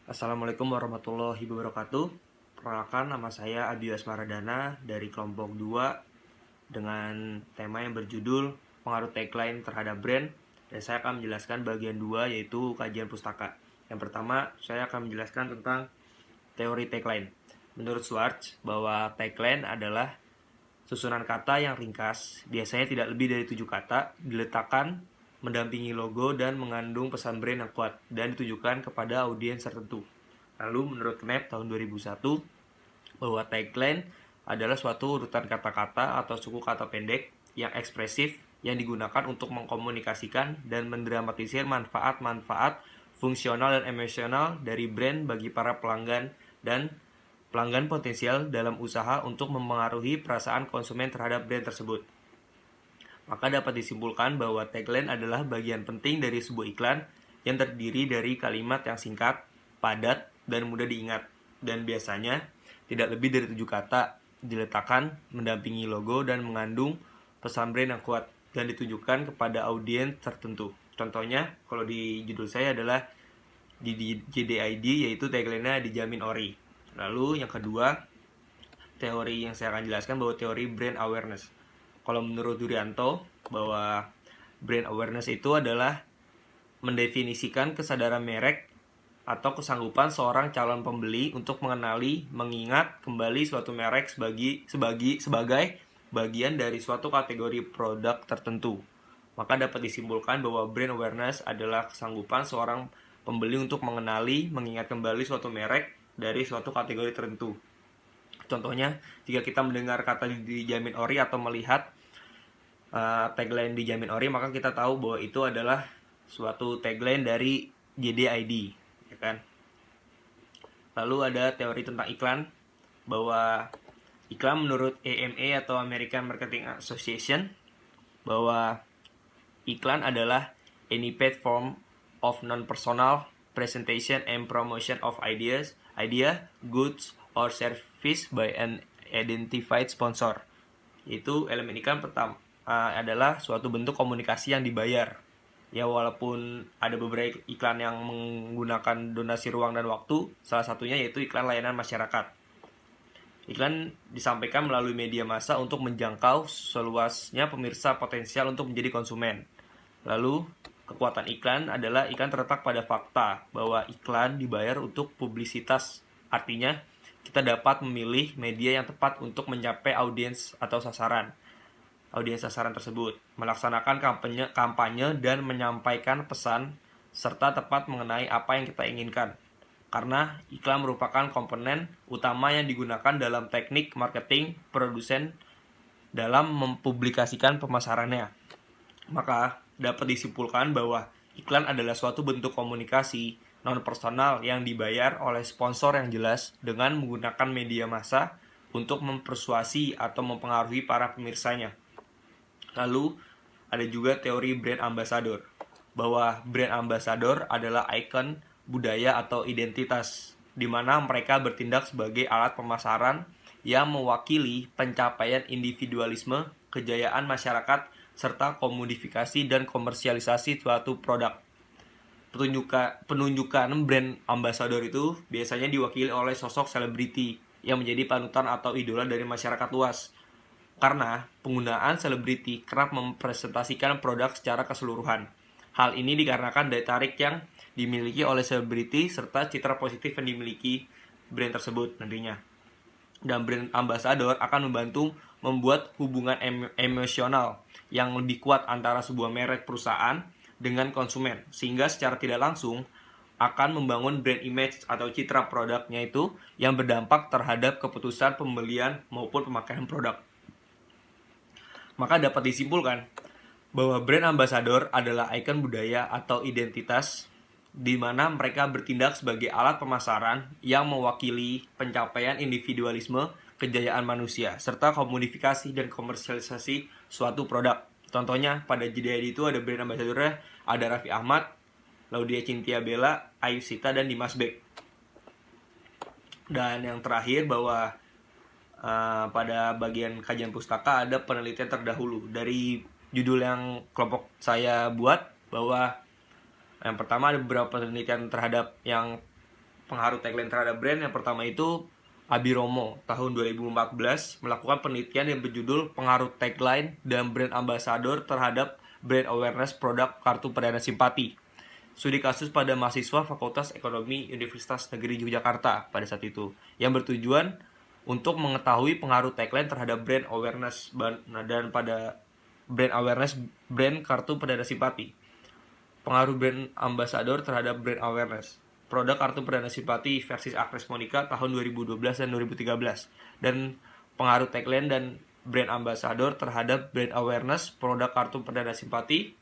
Assalamualaikum warahmatullahi wabarakatuh. Perkenalkan, nama saya Abi Asmaradana dari kelompok 2 dengan tema yang berjudul pengaruh tagline terhadap brand, dan saya akan menjelaskan bagian 2 yaitu kajian pustaka. Yang pertama, saya akan menjelaskan tentang teori tagline. Menurut Schwartz, bahwa tagline adalah susunan kata yang ringkas, biasanya tidak lebih dari 7 kata, diletakkan mendampingi logo dan mengandung pesan brand yang kuat dan ditujukan kepada audiens tertentu. Lalu menurut Knapp tahun 2001, bahwa tagline adalah suatu urutan kata-kata atau suku kata pendek yang ekspresif yang digunakan untuk mengkomunikasikan dan mendramatisir manfaat-manfaat fungsional dan emosional dari brand bagi para pelanggan dan pelanggan potensial dalam usaha untuk mempengaruhi perasaan konsumen terhadap brand tersebut. Maka dapat disimpulkan bahwa tagline adalah bagian penting dari sebuah iklan yang terdiri dari kalimat yang singkat, padat, dan mudah diingat, dan biasanya tidak lebih dari 7 kata, diletakkan mendampingi logo dan mengandung pesan brand yang kuat dan ditujukan kepada audiens tertentu. Contohnya, kalau di judul saya adalah di JDID, yaitu tagline-nya dijamin ori. Lalu yang kedua, teori yang saya akan jelaskan bahwa teori brand awareness. Kalau menurut Durianto, bahwa brand awareness itu adalah mendefinisikan kesadaran merek atau kesanggupan seorang calon pembeli untuk mengenali, mengingat kembali suatu merek sebagai bagian dari suatu kategori produk tertentu. Maka dapat disimpulkan bahwa brand awareness adalah kesanggupan seorang pembeli untuk mengenali, mengingat kembali suatu merek dari suatu kategori tertentu. Contohnya, jika kita mendengar kata dijamin ori atau melihat tagline dijamin ori, maka kita tahu bahwa itu adalah suatu tagline dari JDID, ya kan? Lalu ada teori tentang iklan, bahwa iklan menurut AMA atau American Marketing Association, bahwa iklan adalah any paid form of non-personal presentation and promotion of idea, goods, or service by an identified sponsor. Itu elemen iklan pertama adalah suatu bentuk komunikasi yang dibayar. Ya, walaupun ada beberapa iklan yang menggunakan donasi ruang dan waktu, salah satunya yaitu iklan layanan masyarakat. Iklan disampaikan melalui media massa untuk menjangkau seluasnya pemirsa potensial untuk menjadi konsumen. Lalu, kekuatan iklan adalah iklan terletak pada fakta bahwa iklan dibayar untuk publisitas. Artinya, kita dapat memilih media yang tepat untuk mencapai audiens atau sasaran tersebut, melaksanakan kampanye dan menyampaikan pesan serta tepat mengenai apa yang kita inginkan. Karena iklan merupakan komponen utama yang digunakan dalam teknik marketing produsen dalam mempublikasikan pemasarannya. Maka dapat disimpulkan bahwa iklan adalah suatu bentuk komunikasi non-personal yang dibayar oleh sponsor yang jelas dengan menggunakan media massa untuk mempersuasi atau mempengaruhi para pemirsanya. Lalu ada juga teori brand ambassador, bahwa brand ambassador adalah ikon budaya atau identitas, di mana mereka bertindak sebagai alat pemasaran yang mewakili pencapaian individualisme, kejayaan masyarakat, serta komodifikasi dan komersialisasi suatu produk. Penunjukan brand ambassador itu biasanya diwakili oleh sosok selebriti yang menjadi panutan atau idola dari masyarakat luas. Karena penggunaan selebriti kerap mempresentasikan produk secara keseluruhan. Hal ini dikarenakan daya tarik yang dimiliki oleh selebriti serta citra positif yang dimiliki brand tersebut nantinya. Dan brand ambassador akan membantu membuat hubungan emosional yang lebih kuat antara sebuah merek perusahaan dengan konsumen, sehingga secara tidak langsung akan membangun brand image atau citra produknya itu yang berdampak terhadap keputusan pembelian maupun pemakaian produk. Maka dapat disimpulkan bahwa brand ambassador adalah ikon budaya atau identitas di mana mereka bertindak sebagai alat pemasaran yang mewakili pencapaian individualisme, kejayaan manusia, serta komodifikasi dan komersialisasi suatu produk. Contohnya, pada JDID itu ada brand ambassadornya, ada Raffi Ahmad, Laudia Cynthia Bella, Ayu Sita, dan Dimas Beck. Dan yang terakhir, bahwa pada bagian kajian pustaka ada penelitian terdahulu dari judul yang kelompok saya buat, bahwa yang pertama ada beberapa penelitian terhadap yang pengaruh tagline terhadap brand. Yang pertama itu Abiromo tahun 2014 melakukan penelitian yang berjudul pengaruh tagline dan brand ambassador terhadap brand awareness produk kartu perdana simpati. Studi kasus pada mahasiswa Fakultas Ekonomi Universitas Negeri Yogyakarta pada saat itu, yang bertujuan untuk mengetahui pengaruh tagline terhadap brand awareness dan pada brand awareness brand kartu perdana simpati. Pengaruh brand ambassador terhadap brand awareness produk kartu perdana simpati versi Agnes Monica tahun 2012 dan 2013, dan pengaruh tagline dan brand ambassador terhadap brand awareness produk kartu perdana simpati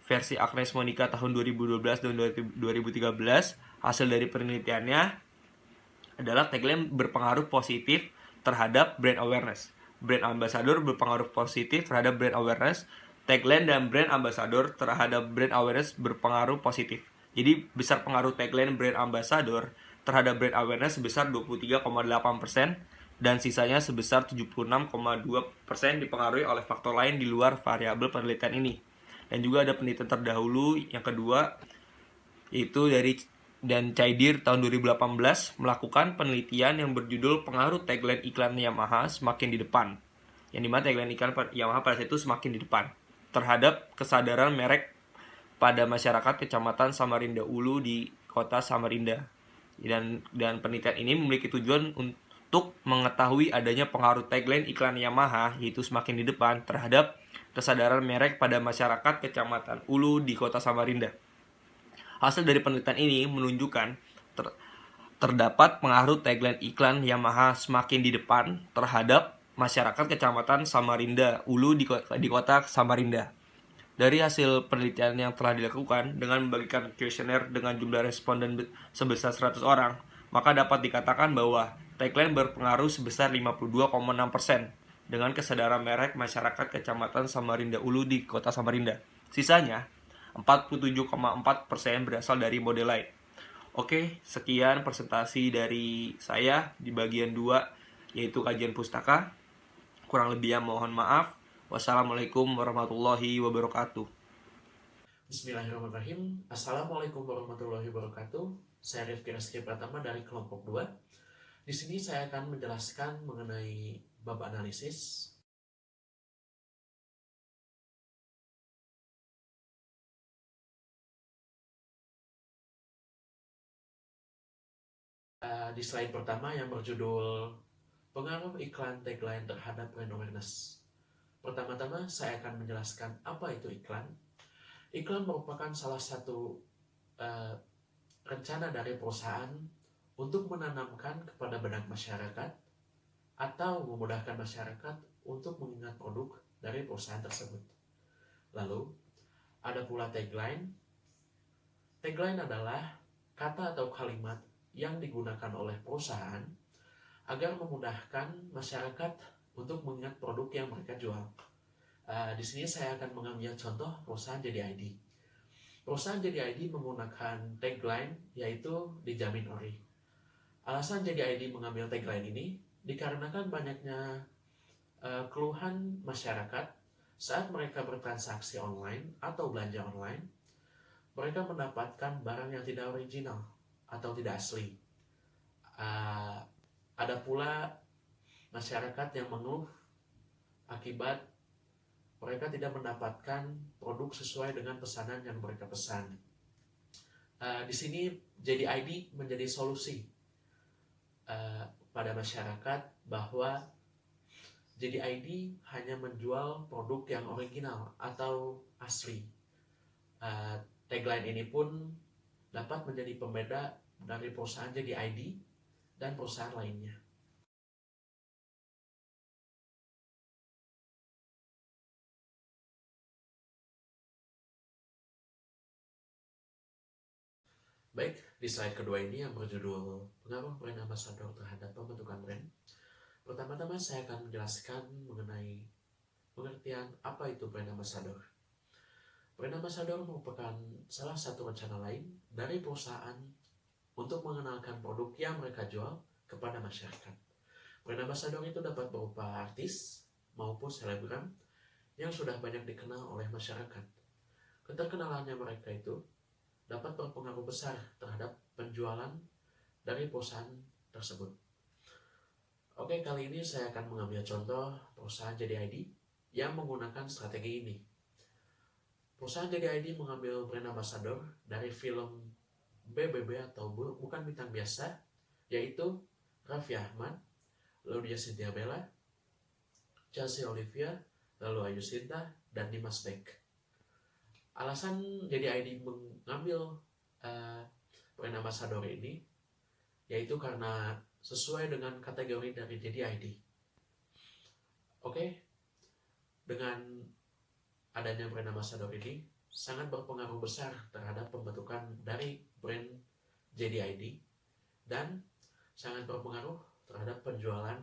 versi Agnes Monica tahun 2012 dan 2013. Hasil dari penelitiannya adalah tagline berpengaruh positif terhadap brand awareness, brand ambassador berpengaruh positif terhadap brand awareness, tagline dan brand ambassador terhadap brand awareness berpengaruh positif. Jadi besar pengaruh tagline brand ambassador terhadap brand awareness sebesar 23,8% dan sisanya sebesar 76,2% dipengaruhi oleh faktor lain di luar variabel penelitian ini. Dan juga ada penelitian terdahulu yang kedua, yaitu dari dan Caidir tahun 2018 melakukan penelitian yang berjudul pengaruh tagline iklan Yamaha semakin di depan. Yang dimana tagline iklan Yamaha pada saat itu semakin di depan terhadap kesadaran merek pada masyarakat Kecamatan Samarinda Ulu di Kota Samarinda. Dan penelitian ini memiliki tujuan untuk mengetahui adanya pengaruh tagline iklan Yamaha, yaitu semakin di depan, terhadap kesadaran merek pada masyarakat Kecamatan Ulu di Kota Samarinda. Hasil dari penelitian ini menunjukkan terdapat pengaruh tagline iklan Yamaha semakin di depan terhadap masyarakat Kecamatan Samarinda Ulu di Kota Samarinda. Dari hasil penelitian yang telah dilakukan dengan membagikan kuesioner dengan jumlah responden sebesar 100 orang, maka dapat dikatakan bahwa tagline berpengaruh sebesar 52,6% dengan kesadaran merek masyarakat Kecamatan Samarinda Ulu di Kota Samarinda. Sisanya 47,4% berasal dari model lain. Oke, sekian presentasi dari saya di bagian 2, yaitu kajian pustaka. Kurang lebihnya mohon maaf. Wassalamualaikum warahmatullahi wabarakatuh. Bismillahirrahmanirrahim. Assalamualaikum warahmatullahi wabarakatuh. Saya Rifki Rizky Pratama dari kelompok 2. Di sini saya akan menjelaskan mengenai bab analisis. Di slide pertama yang berjudul pengaruh iklan tagline terhadap brand awareness. Pertama-tama saya akan menjelaskan apa itu iklan. Iklan merupakan salah satu rencana dari perusahaan untuk menanamkan kepada benak masyarakat atau memudahkan masyarakat untuk mengingat produk dari perusahaan tersebut. Lalu, ada pula tagline. Tagline adalah kata atau kalimat yang digunakan oleh perusahaan agar memudahkan masyarakat untuk mengingat produk yang mereka jual. Di sini saya akan mengambil contoh perusahaan JDID. Perusahaan JDID menggunakan tagline yaitu dijamin ori. Alasan JDID mengambil tagline ini dikarenakan banyaknya keluhan masyarakat saat mereka bertransaksi online atau belanja online, mereka mendapatkan barang yang tidak original atau tidak asli. Ada pula masyarakat yang mengeluh akibat mereka tidak mendapatkan produk sesuai dengan pesanan yang mereka pesan. Di sini JDID menjadi solusi pada masyarakat bahwa JDID hanya menjual produk yang original atau asli. Tagline ini pun dapat menjadi pembeda dari perusahaan JDID dan perusahaan lainnya. Baik, di slide kedua ini yang berjudul pengaruh brand ambassador terhadap pembentukan brand. Pertama-tama saya akan menjelaskan mengenai pengertian apa itu brand ambassador. Brand ambassador merupakan salah satu rencana lain dari perusahaan untuk mengenalkan produk yang mereka jual kepada masyarakat. Brand ambassador itu dapat berupa artis maupun selebgram yang sudah banyak dikenal oleh masyarakat. Keterkenalannya mereka itu dapat berpengaruh besar terhadap penjualan dari perusahaan tersebut. Oke, kali ini saya akan mengambil contoh perusahaan JDID yang menggunakan strategi ini. Perusahaan JDID mengambil brand ambassador dari film BBB atau Bukan Bintang Biasa, yaitu Raffi Ahmad, lalu dia Cynthia Bella, Chelsea Olivia, lalu Ayu Sinta, dan Dimas Beck. Alasan JDID mengambil brand ambassador ini yaitu karena sesuai dengan kategori dari JDID. Oke, dengan adanya brand ambassador ini sangat berpengaruh besar terhadap pembentukan dari brand JDID dan sangat berpengaruh terhadap penjualan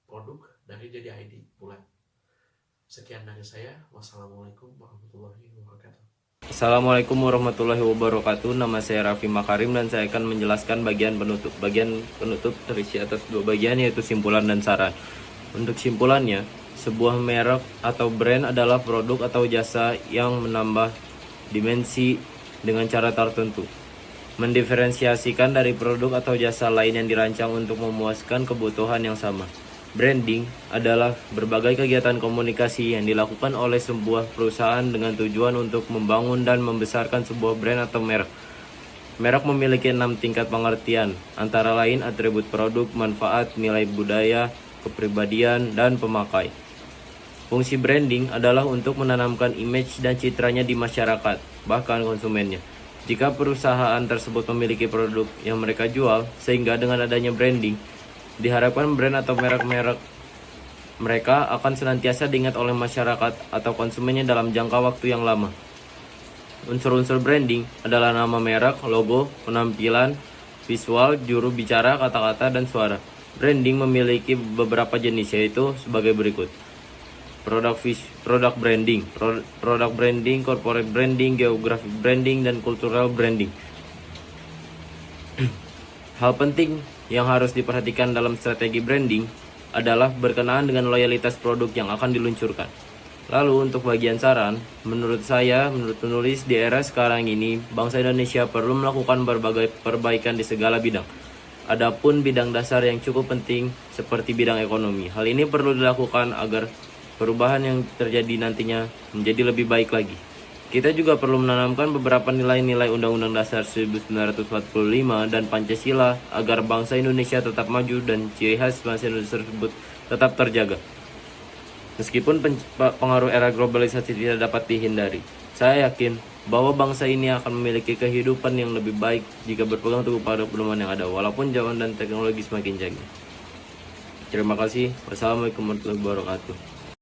produk dari JDID pula. Sekian dari saya. Wassalamualaikum warahmatullahi wabarakatuh. Assalamualaikum warahmatullahi wabarakatuh. Nama saya Raffi Makarim dan saya akan menjelaskan bagian penutup terisi atas dua bagian, yaitu simpulan dan saran. Untuk simpulannya, sebuah merek atau brand adalah produk atau jasa yang menambah dimensi dengan cara tertentu, mendiferensiasikan dari produk atau jasa lain yang dirancang untuk memuaskan kebutuhan yang sama. Branding adalah berbagai kegiatan komunikasi yang dilakukan oleh sebuah perusahaan dengan tujuan untuk membangun dan membesarkan sebuah brand atau merek. Merek memiliki 6 tingkat pengertian, antara lain atribut produk, manfaat, nilai budaya, kepribadian, dan pemakai. Fungsi branding adalah untuk menanamkan image dan citranya di masyarakat, bahkan konsumennya. Jika perusahaan tersebut memiliki produk yang mereka jual, sehingga dengan adanya branding, diharapkan brand atau merek-merek mereka akan senantiasa diingat oleh masyarakat atau konsumennya dalam jangka waktu yang lama. Unsur-unsur branding adalah nama merek, logo, penampilan, visual, juru bicara, kata-kata, dan suara. Branding memiliki beberapa jenis, yaitu sebagai berikut. Product branding, product branding, corporate branding, geographic branding, dan cultural branding. Hal penting yang harus diperhatikan dalam strategi branding adalah berkenaan dengan loyalitas produk yang akan diluncurkan. Lalu untuk bagian saran, menurut penulis, di era sekarang ini, bangsa Indonesia perlu melakukan berbagai perbaikan di segala bidang. Adapun bidang dasar yang cukup penting seperti bidang ekonomi, hal ini perlu dilakukan agar perubahan yang terjadi nantinya menjadi lebih baik lagi. Kita juga perlu menanamkan beberapa nilai-nilai Undang-Undang Dasar 1945 dan Pancasila agar bangsa Indonesia tetap maju dan ciri khas bangsa Indonesia tersebut tetap terjaga. Meskipun pengaruh era globalisasi tidak dapat dihindari, saya yakin bahwa bangsa ini akan memiliki kehidupan yang lebih baik jika berpegang teguh pada pedoman yang ada, walaupun zaman dan teknologi semakin canggih. Terima kasih. Wassalamualaikum warahmatullahi wabarakatuh.